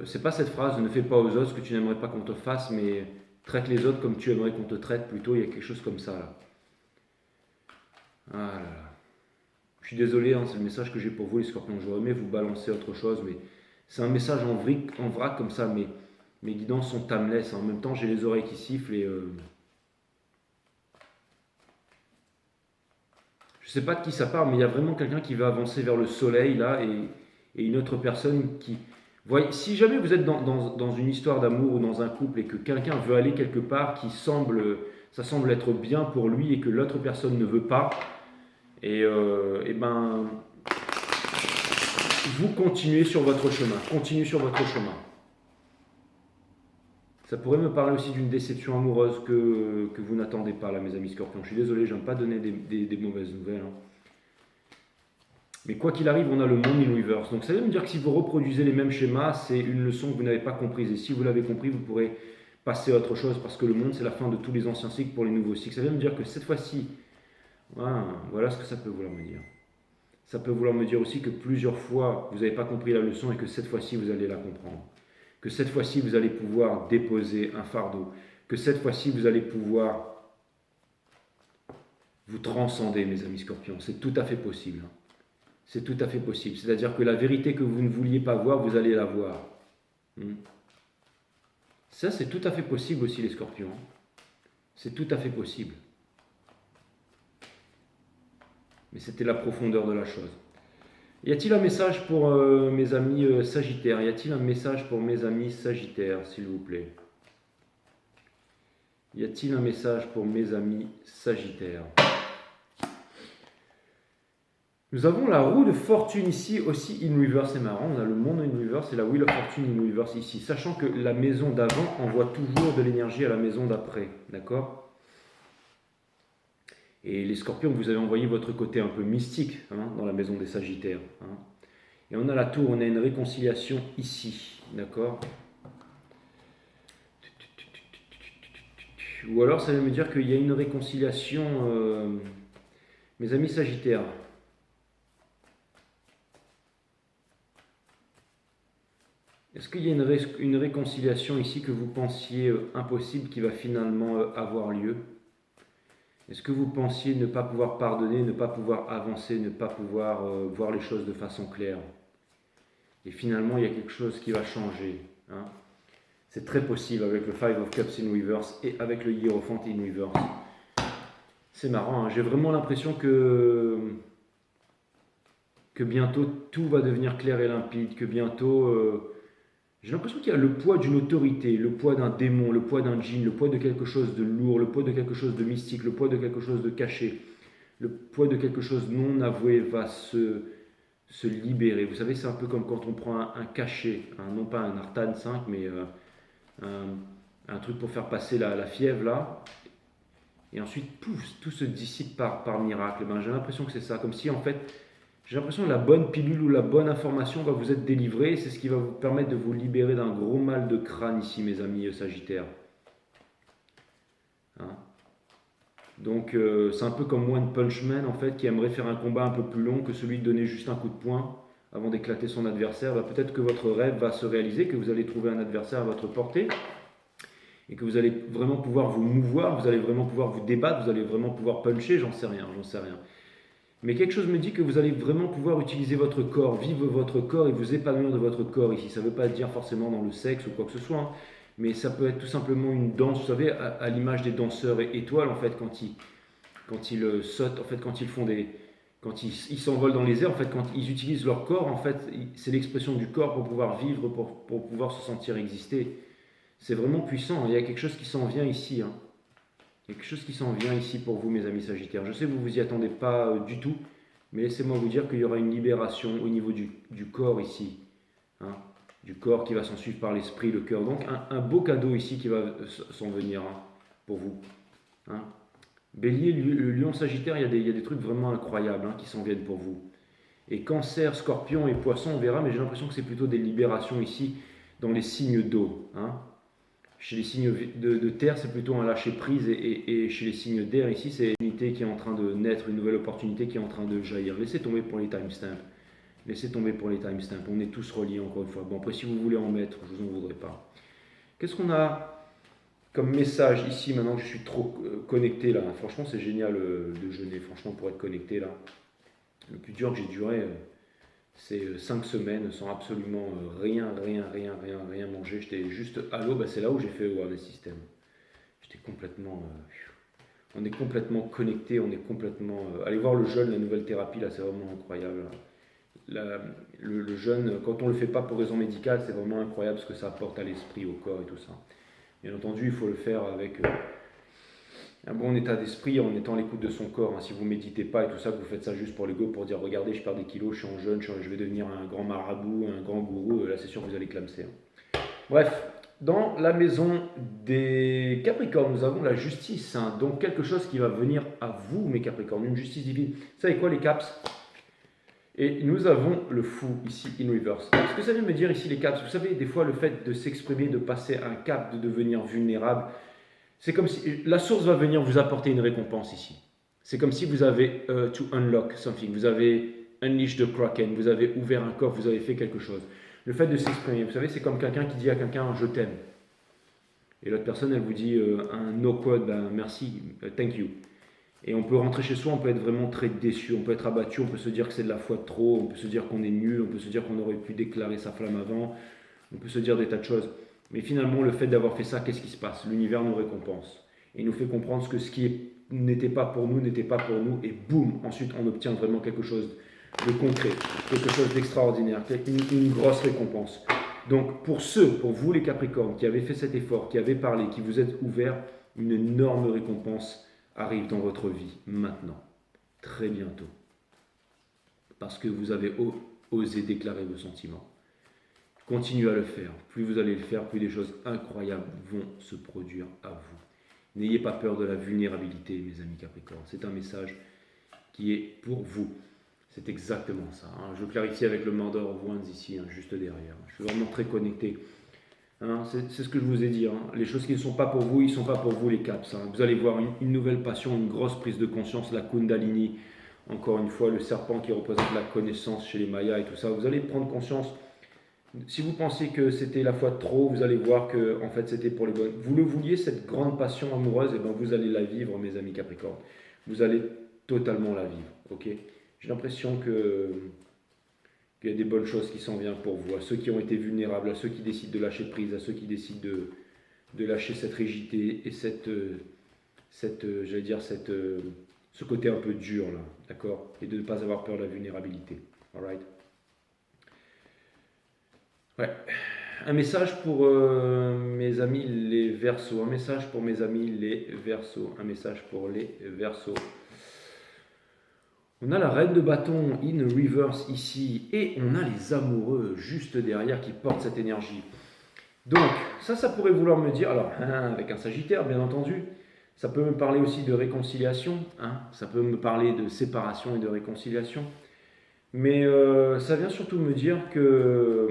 c'est pas cette phrase, ne fais pas aux autres ce que tu n'aimerais pas qu'on te fasse, mais traite les autres comme tu aimerais qu'on te traite plutôt. Il y a quelque chose comme ça là. Ah là là. Je suis désolé, hein, c'est le message que j'ai pour vous les scorpions. J'aurais aimé vous balancer autre chose, mais c'est un message en vrac comme ça. Mes guidances sont timeless. En même temps, j'ai les oreilles qui sifflent et je sais pas de qui ça parle, mais il y a vraiment quelqu'un qui va avancer vers le soleil là et une autre personne qui... Voyez, si jamais vous êtes dans une histoire d'amour ou dans un couple et que quelqu'un veut aller quelque part ça semble être bien pour lui et que l'autre personne ne veut pas, et ben, vous continuez sur votre chemin. Continuez sur votre chemin. Ça pourrait me parler aussi d'une déception amoureuse que vous n'attendez pas, là, mes amis scorpions. Je suis désolé, je n'aime pas donner des mauvaises nouvelles. Hein. Mais quoi qu'il arrive, on a le monde in reverse. Donc ça veut me dire que si vous reproduisez les mêmes schémas, c'est une leçon que vous n'avez pas comprise. Et si vous l'avez compris, vous pourrez passer à autre chose parce que le monde, c'est la fin de tous les anciens cycles pour les nouveaux cycles. Ça veut me dire que cette fois-ci, voilà ce que ça peut vouloir me dire. Ça peut vouloir me dire aussi que plusieurs fois, vous n'avez pas compris la leçon et que cette fois-ci, vous allez la comprendre. Que cette fois-ci, vous allez pouvoir déposer un fardeau. Que cette fois-ci, vous allez pouvoir vous transcender, mes amis scorpions. C'est tout à fait possible. C'est tout à fait possible. C'est-à-dire que la vérité que vous ne vouliez pas voir, vous allez la voir. Ça, c'est tout à fait possible aussi, les scorpions. C'est tout à fait possible. Mais c'était la profondeur de la chose. Y a-t-il un message pour mes amis sagittaires? Y a-t-il un message pour mes amis sagittaires, s'il vous plaît? Y a-t-il un message pour mes amis sagittaires? Nous avons la roue de fortune ici aussi in reverse, c'est marrant, on a le monde in reverse et la wheel of fortune in reverse ici, sachant que la maison d'avant envoie toujours de l'énergie à la maison d'après, d'accord? Et les scorpions, vous avez envoyé votre côté un peu mystique dans la maison des sagittaires. Et on a la tour, on a une réconciliation ici, d'accord? Ou alors ça veut me dire qu'il y a une réconciliation, mes amis sagittaires. Est-ce qu'il y a une réconciliation ici que vous pensiez impossible qui va finalement avoir lieu? Est-ce que vous pensiez ne pas pouvoir pardonner, ne pas pouvoir avancer, ne pas pouvoir voir les choses de façon claire? Et finalement, il y a quelque chose qui va changer. C'est très possible avec le Five of Cups in reverse et avec le Hierophant in reverse. C'est marrant, j'ai vraiment l'impression que bientôt tout va devenir clair et limpide, que bientôt... j'ai l'impression qu'il y a le poids d'une autorité, le poids d'un démon, le poids d'un djinn, le poids de quelque chose de lourd, le poids de quelque chose de mystique, le poids de quelque chose de caché, le poids de quelque chose non avoué va se libérer. Vous savez, c'est un peu comme quand on prend un cachet, non pas un Artan 5, mais un truc pour faire passer la fièvre là, et ensuite, pouf, tout se dissipe par miracle. J'ai l'impression que c'est ça, comme si en fait... J'ai l'impression que la bonne pilule ou la bonne information va vous être délivrée et c'est ce qui va vous permettre de vous libérer d'un gros mal de crâne ici, mes amis sagittaires. Donc c'est un peu comme One Punch Man en fait, qui aimerait faire un combat un peu plus long que celui de donner juste un coup de poing avant d'éclater son adversaire. Peut-être que votre rêve va se réaliser, que vous allez trouver un adversaire à votre portée et que vous allez vraiment pouvoir vous mouvoir, vous allez vraiment pouvoir vous débattre, vous allez vraiment pouvoir puncher, j'en sais rien. Mais quelque chose me dit que vous allez vraiment pouvoir utiliser votre corps, vivre votre corps et vous épanouir de votre corps ici. Ça ne veut pas dire forcément dans le sexe ou quoi que ce soit, mais ça peut être tout simplement une danse, vous savez, à l'image des danseurs étoiles, en fait, quand ils sautent, en fait, quand ils s'envolent dans les airs, en fait, quand ils utilisent leur corps, en fait, c'est l'expression du corps pour pouvoir vivre, pour pouvoir se sentir exister. C'est vraiment puissant, il y a quelque chose qui s'en vient ici, Il y a quelque chose qui s'en vient ici pour vous, mes amis sagittaires. Je sais que vous ne vous y attendez pas du tout, mais laissez-moi vous dire qu'il y aura une libération au niveau du corps ici. Du corps qui va s'en suivre par l'esprit, le cœur. Donc un beau cadeau ici qui va s'en venir pour vous. Bélier, le lion sagittaire, il y a des trucs vraiment incroyables qui s'en viennent pour vous. Et cancer, scorpion et poisson, on verra, mais j'ai l'impression que c'est plutôt des libérations ici dans les signes d'eau. Chez les signes de terre, c'est plutôt un lâcher-prise et chez les signes d'air, ici, c'est une unité qui est en train de naître, une nouvelle opportunité qui est en train de jaillir. Laissez tomber pour les timestamps. Laissez tomber pour les timestamps. On est tous reliés, encore une fois. Bon, après, si vous voulez en mettre, je vous en voudrais pas. Qu'est-ce qu'on a comme message ici, maintenant que je suis trop connecté, là? Franchement, c'est génial de jeûner, franchement, pour être connecté, là. Le plus dur que j'ai duré... c'est 5 semaines sans absolument rien manger. J'étais juste à l'eau, c'est là où j'ai fait Awareness System. J'étais complètement... on est complètement connecté, on est complètement... allez voir le jeûne, la nouvelle thérapie, là, c'est vraiment incroyable. Le jeûne, quand on ne le fait pas pour raison médicale, c'est vraiment incroyable ce que ça apporte à l'esprit, au corps et tout ça. Bien entendu, il faut le faire avec... un bon état d'esprit en étant à l'écoute de son corps. Si vous ne méditez pas et tout ça, que vous faites ça juste pour l'ego, pour dire regardez, je perds des kilos, je suis en jeûne, je vais devenir un grand marabout, un grand gourou, là c'est sûr que vous allez clamser. Bref, dans la maison des Capricornes, nous avons la justice, donc quelque chose qui va venir à vous, mes Capricornes, une justice divine. Vous savez quoi, les Caps? Et nous avons le fou ici, in reverse. Ce que ça veut me dire ici, les Caps, vous savez, des fois le fait de s'exprimer, de passer un cap, de devenir vulnérable, c'est comme si la source va venir vous apporter une récompense ici. C'est comme si vous avez to unlock something, vous avez unleashed the kraken, vous avez ouvert un coffre, vous avez fait quelque chose. Le fait de s'exprimer, vous savez, c'est comme quelqu'un qui dit à quelqu'un je t'aime. Et l'autre personne, elle vous dit un no code, merci, thank you. Et on peut rentrer chez soi, on peut être vraiment très déçu, on peut être abattu, on peut se dire que c'est de la foi de trop, on peut se dire qu'on est nul, on peut se dire qu'on aurait pu déclarer sa flamme avant, on peut se dire des tas de choses. Mais finalement, le fait d'avoir fait ça, qu'est-ce qui se passe? L'univers nous récompense et nous fait comprendre que ce qui n'était pas pour nous n'était pas pour nous, et boum, ensuite on obtient vraiment quelque chose de concret, quelque chose d'extraordinaire, une grosse récompense. Donc pour vous les Capricornes, qui avez fait cet effort, qui avez parlé, qui vous êtes ouverts, une énorme récompense arrive dans votre vie maintenant, très bientôt, parce que vous avez osé déclarer vos sentiments. Continuez à le faire. Plus vous allez le faire, plus des choses incroyables vont se produire à vous. N'ayez pas peur de la vulnérabilité, mes amis Capricornes. C'est un message qui est pour vous. C'est exactement ça. Hein. Je clarifie avec le Mother of Wands ici, hein, juste derrière. Je suis vraiment très connecté. Hein, c'est ce que je vous ai dit. Hein. Les choses qui ne sont pas pour vous, ils ne sont pas pour vous, les caps. Hein. Vous allez voir une nouvelle passion, une grosse prise de conscience, la Kundalini. Encore une fois, le serpent qui représente la connaissance chez les Mayas et tout ça. Vous allez prendre conscience. Si vous pensiez que c'était la foi de trop, vous allez voir que en fait c'était pour les bonnes. Vous le vouliez, cette grande passion amoureuse, et bien vous allez la vivre, mes amis Capricorne. Vous allez totalement la vivre. Ok. J'ai l'impression qu'il y a des bonnes choses qui s'en viennent pour vous, à ceux qui ont été vulnérables, à ceux qui décident de lâcher prise, à ceux qui décident de lâcher cette rigidité et ce côté un peu dur là, d'accord, et de ne pas avoir peur de la vulnérabilité. Alright. Ouais. Un message pour mes amis les Verseaux. Un message pour mes amis les Verseaux. Un message pour les Verseaux. On a la reine de bâton in reverse ici et on a les amoureux juste derrière qui portent cette énergie. Donc ça pourrait vouloir me dire, alors avec un Sagittaire bien entendu, ça peut me parler aussi de réconciliation, hein, ça peut me parler de séparation et de réconciliation, mais ça vient surtout me dire que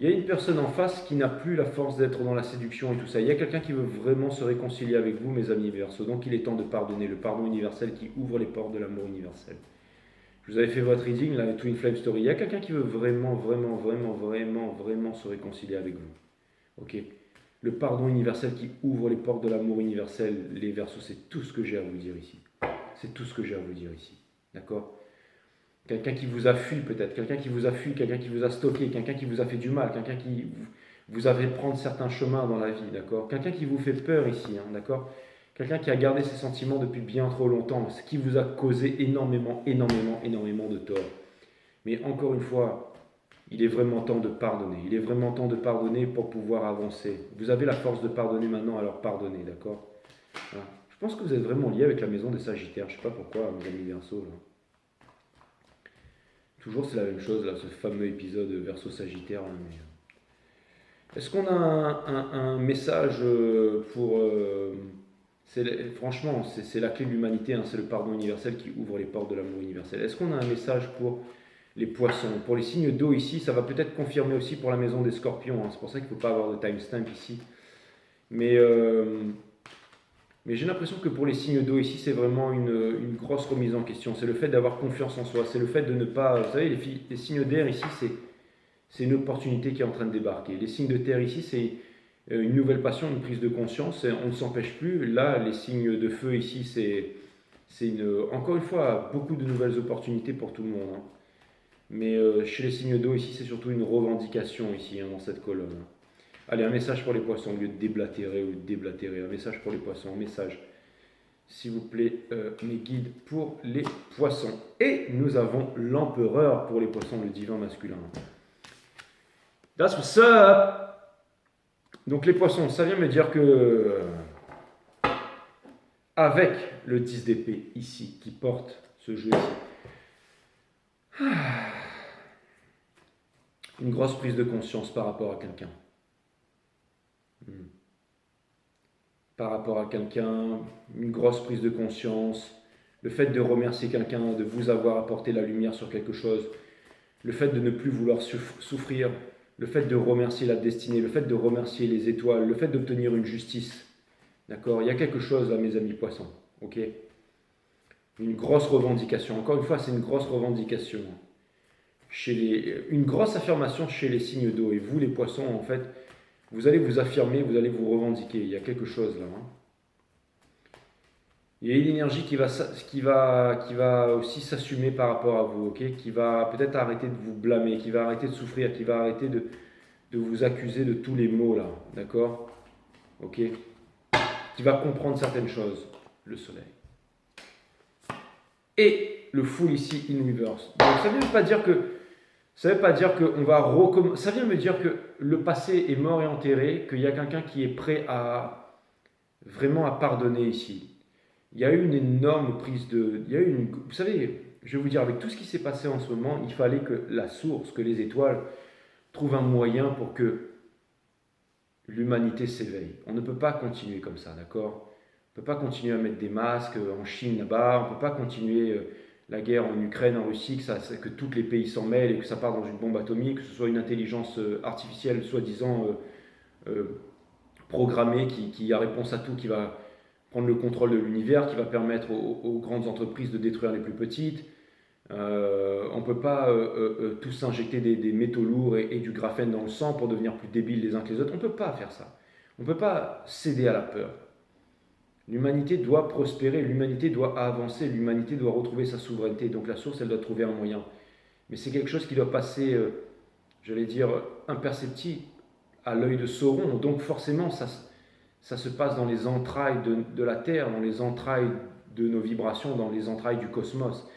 il y a une personne en face qui n'a plus la force d'être dans la séduction et tout ça. Il y a quelqu'un qui veut vraiment se réconcilier avec vous, mes amis Verseaux. Donc il est temps de pardonner, le pardon universel qui ouvre les portes de l'amour universel. Je vous avais fait votre reading, la Twin Flame Story. Il y a quelqu'un qui veut vraiment se réconcilier avec vous. Ok. Le pardon universel qui ouvre les portes de l'amour universel, les Verseaux, c'est tout ce que j'ai à vous dire ici. C'est tout ce que j'ai à vous dire ici. D'accord ? Quelqu'un qui vous a fui peut-être, quelqu'un qui vous a stocké, quelqu'un qui vous a fait du mal, quelqu'un qui vous a fait prendre certains chemins dans la vie, d'accord ? Quelqu'un qui vous fait peur ici, hein, d'accord ? Quelqu'un qui a gardé ses sentiments depuis bien trop longtemps, ce qui vous a causé énormément de tort. Mais encore une fois, il est vraiment temps de pardonner. Il est vraiment temps de pardonner pour pouvoir avancer. Vous avez la force de pardonner maintenant, alors pardonnez, d'accord ? Voilà. Je pense que vous êtes vraiment lié avec la maison des Sagittaires. Je ne sais pas pourquoi, mes amis Verseaux, là. Toujours c'est la même chose, là, ce fameux épisode Verseau Sagittaire. Là, mais... Est-ce qu'on a un message pour... franchement, c'est la clé de l'humanité, hein, c'est le pardon universel qui ouvre les portes de l'amour universel. Est-ce qu'on a un message pour les poissons? Pour les signes d'eau ici, ça va peut-être confirmer aussi pour la maison des scorpions. Hein, c'est pour ça qu'il ne faut pas avoir de timestamp ici. Mais j'ai l'impression que pour les signes d'eau ici, c'est vraiment une grosse remise en question. C'est le fait d'avoir confiance en soi. C'est le fait de ne pas... Vous savez, les signes d'air ici, c'est une opportunité qui est en train de débarquer. Les signes de terre ici, c'est une nouvelle passion, une prise de conscience. On ne s'empêche plus. Là, les signes de feu ici, c'est encore une fois beaucoup de nouvelles opportunités pour tout le monde. Hein. Mais chez les signes d'eau ici, c'est surtout une revendication ici, hein, dans cette colonne. Hein. Allez, un message pour les poissons, au lieu de déblatérer ou de déblatérer. Un message pour les poissons, un message, s'il vous plaît, mes guides pour les poissons. Et nous avons l'empereur pour les poissons, le divin masculin. That's what's up! Donc les poissons, ça vient me dire que, avec le 10 d'épée ici, qui porte ce jeu ici, une grosse prise de conscience par rapport à quelqu'un. Par rapport à quelqu'un, une grosse prise de conscience, le fait de remercier quelqu'un, de vous avoir apporté la lumière sur quelque chose, le fait de ne plus vouloir souffrir, le fait de remercier la destinée, le fait de remercier les étoiles, le fait d'obtenir une justice. D'accord ? Il y a quelque chose là, mes amis poissons. Ok ? Une grosse revendication. Encore une fois, c'est une grosse revendication. Une grosse affirmation chez les signes d'eau. Et vous, les poissons, en fait, vous allez vous affirmer, vous allez vous revendiquer. Il y a quelque chose là. Hein. Il y a une énergie qui va aussi s'assumer par rapport à vous, ok? Qui va peut-être arrêter de vous blâmer, qui va arrêter de souffrir, qui va arrêter de vous accuser de tous les maux là, d'accord? Ok? Qui va comprendre certaines choses, le soleil. Et le full ici in reverse. Donc ça ne veut pas dire que ça veut pas dire qu'on va recommencer. Ça vient me dire que le passé est mort et enterré, qu'il y a quelqu'un qui est prêt à vraiment à pardonner ici. Il y a eu une énorme prise de. Il y a eu une, vous savez, je vais vous dire, avec tout ce qui s'est passé en ce moment, il fallait que la source, que les étoiles, trouvent un moyen pour que l'humanité s'éveille. On ne peut pas continuer comme ça, d'accord? On ne peut pas continuer à mettre des masques en Chine là-bas, on ne peut pas continuer la guerre en Ukraine, en Russie, que tous les pays s'en mêlent et que ça part dans une bombe atomique, que ce soit une intelligence artificielle soi-disant programmée qui a réponse à tout, qui va prendre le contrôle de l'univers, qui va permettre aux grandes entreprises de détruire les plus petites. On ne peut pas tous s'injecter des métaux lourds et du graphène dans le sang pour devenir plus débiles les uns que les autres. On ne peut pas faire ça. On ne peut pas céder à la peur. L'humanité doit prospérer, l'humanité doit avancer, l'humanité doit retrouver sa souveraineté. Donc la source, elle doit trouver un moyen. Mais c'est quelque chose qui doit passer, j'allais dire, imperceptible à l'œil de Sauron. Donc forcément, ça se passe dans les entrailles de la Terre, dans les entrailles de nos vibrations, dans les entrailles du cosmos.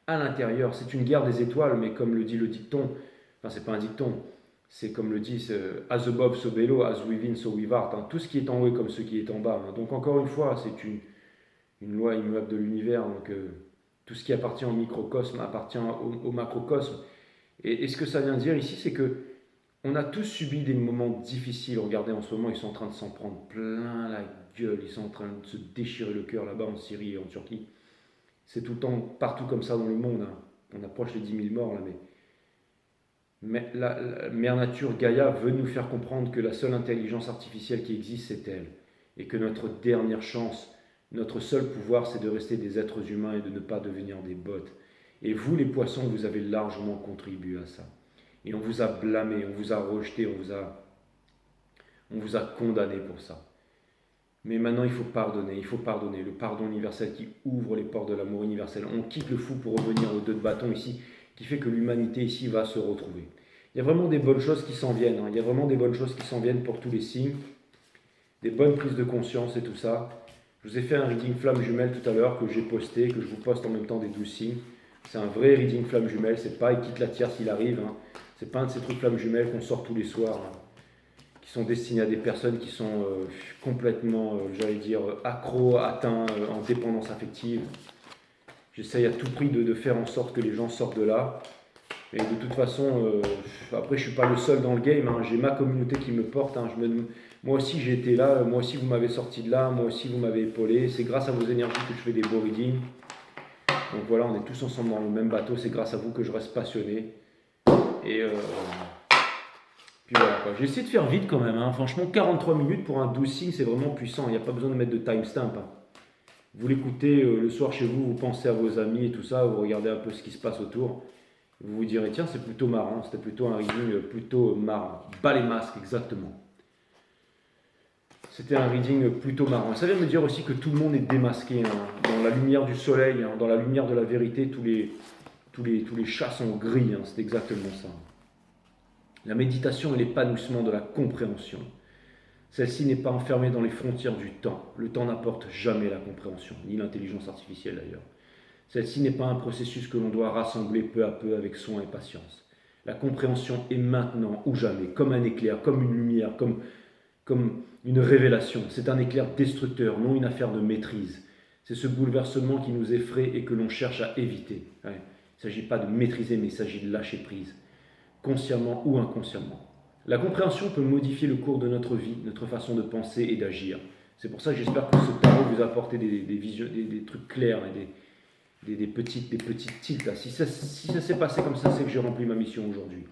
À l'intérieur, c'est une guerre des étoiles, mais comme le dit le dicton, enfin c'est pas un dicton, c'est comme le dit as above so below, as within so without, hein. Tout ce qui est en haut est comme ce qui est en bas, hein. Donc encore une fois, c'est une loi immuable de l'univers, donc tout ce qui appartient au microcosme appartient au macrocosme. Et ce que ça vient dire ici, c'est que on a tous subi des moments difficiles. Regardez, en ce moment, ils sont en train de s'en prendre plein la gueule, ils sont en train de se déchirer le cœur là-bas en Syrie et en Turquie. C'est tout le temps partout comme ça dans le monde, hein. On approche les 10 000 morts là, mais la Mère Nature, Gaïa, veut nous faire comprendre que la seule intelligence artificielle qui existe, c'est elle. Et que notre dernière chance, notre seul pouvoir, c'est de rester des êtres humains et de ne pas devenir des bots. Et vous, les poissons, vous avez largement contribué à ça. Et on vous a blâmé, on vous a rejeté, on vous a condamné pour ça. Mais maintenant, il faut pardonner, il faut pardonner. Le pardon universel qui ouvre les portes de l'amour universel. On quitte le fou pour revenir aux deux de bâton ici, qui fait que l'humanité ici va se retrouver. Il y a vraiment des bonnes choses qui s'en viennent, hein. Il y a vraiment des bonnes choses qui s'en viennent pour tous les signes. Des bonnes prises de conscience et tout ça. Je vous ai fait un reading flamme jumelle tout à l'heure que j'ai posté, que je vous poste en même temps des 12 signes. C'est un vrai reading flamme jumelle, c'est pas il quitte la tierce s'il arrive, hein. C'est pas un de ces trucs flammes jumelles qu'on sort tous les soirs, hein, qui sont destinés à des personnes qui sont complètement, j'allais dire, accros, atteints, en dépendance affective. J'essaye à tout prix de faire en sorte que les gens sortent de là. Mais de toute façon, après je ne suis pas le seul dans le game, hein. J'ai ma communauté qui me porte, hein. Moi aussi j'ai été là, moi aussi vous m'avez sorti de là, moi aussi vous m'avez épaulé. C'est grâce à vos énergies que je fais des beaux readings. Donc voilà, on est tous ensemble dans le même bateau, c'est grâce à vous que je reste passionné. Et puis voilà quoi. J'ai essayé de faire vite quand même, hein. Franchement 43 minutes pour un 12 signes c'est vraiment puissant, il n'y a pas besoin de mettre de timestamp, hein. Vous l'écoutez le soir chez vous, vous pensez à vos amis et tout ça, vous regardez un peu ce qui se passe autour. Vous vous direz tiens c'est plutôt marrant, c'était plutôt un reading plutôt marrant. Bas les masques exactement. C'était un reading plutôt marrant. Ça vient me dire aussi que tout le monde est démasqué, hein, dans la lumière du soleil, hein, dans la lumière de la vérité, tous les chats sont gris, hein, c'est exactement ça. La méditation est l'épanouissement de la compréhension. Celle-ci n'est pas enfermée dans les frontières du temps. Le temps n'apporte jamais la compréhension, ni l'intelligence artificielle d'ailleurs. Celle-ci n'est pas un processus que l'on doit rassembler peu à peu avec soin et patience. La compréhension est maintenant ou jamais, comme un éclair, comme une lumière, comme une révélation. C'est un éclair destructeur, non une affaire de maîtrise. C'est ce bouleversement qui nous effraie et que l'on cherche à éviter. Ouais. Il ne s'agit pas de maîtriser, mais il s'agit de lâcher prise, consciemment ou inconsciemment. La compréhension peut modifier le cours de notre vie, notre façon de penser et d'agir. C'est pour ça que j'espère que ce tarot vous a apporté des trucs clairs et des petites tilts. Si ça s'est passé comme ça, c'est que j'ai rempli ma mission aujourd'hui.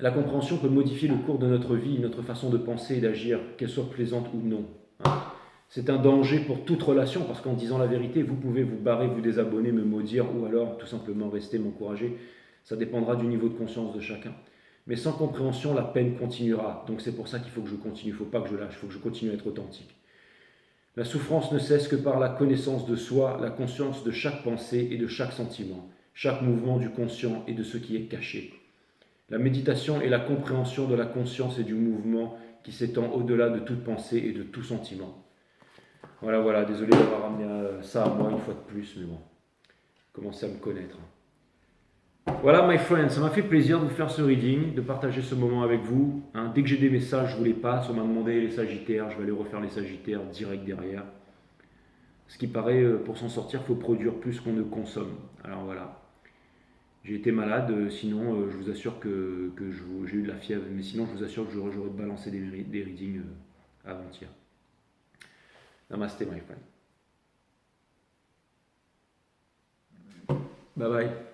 La compréhension peut modifier le cours de notre vie, notre façon de penser et d'agir, qu'elle soit plaisante ou non, hein. C'est un danger pour toute relation, parce qu'en disant la vérité, vous pouvez vous barrer, vous désabonner, me maudire, ou alors tout simplement rester, m'encourager. Ça dépendra du niveau de conscience de chacun. Mais sans compréhension, la peine continuera. Donc c'est pour ça qu'il faut que je continue, il ne faut pas que je lâche, il faut que je continue à être authentique. La souffrance ne cesse que par la connaissance de soi, la conscience de chaque pensée et de chaque sentiment, chaque mouvement du conscient et de ce qui est caché. La méditation est la compréhension de la conscience et du mouvement qui s'étend au-delà de toute pensée et de tout sentiment. Voilà, désolé d'avoir ramené ça à moi une fois de plus, mais bon, commencez à me connaître. Voilà, my friends, ça m'a fait plaisir de vous faire ce reading, de partager ce moment avec vous. Dès que j'ai des messages, je vous les passe. On m'a demandé les Sagittaires, je vais aller refaire les Sagittaires direct derrière. Ce qui paraît, pour s'en sortir, il faut produire plus qu'on ne consomme. Alors voilà. J'ai été malade, sinon je vous assure que j'ai eu de la fièvre, mais sinon je vous assure que j'aurais balancé des readings avant-hier. Namaste, my friend. Bye bye.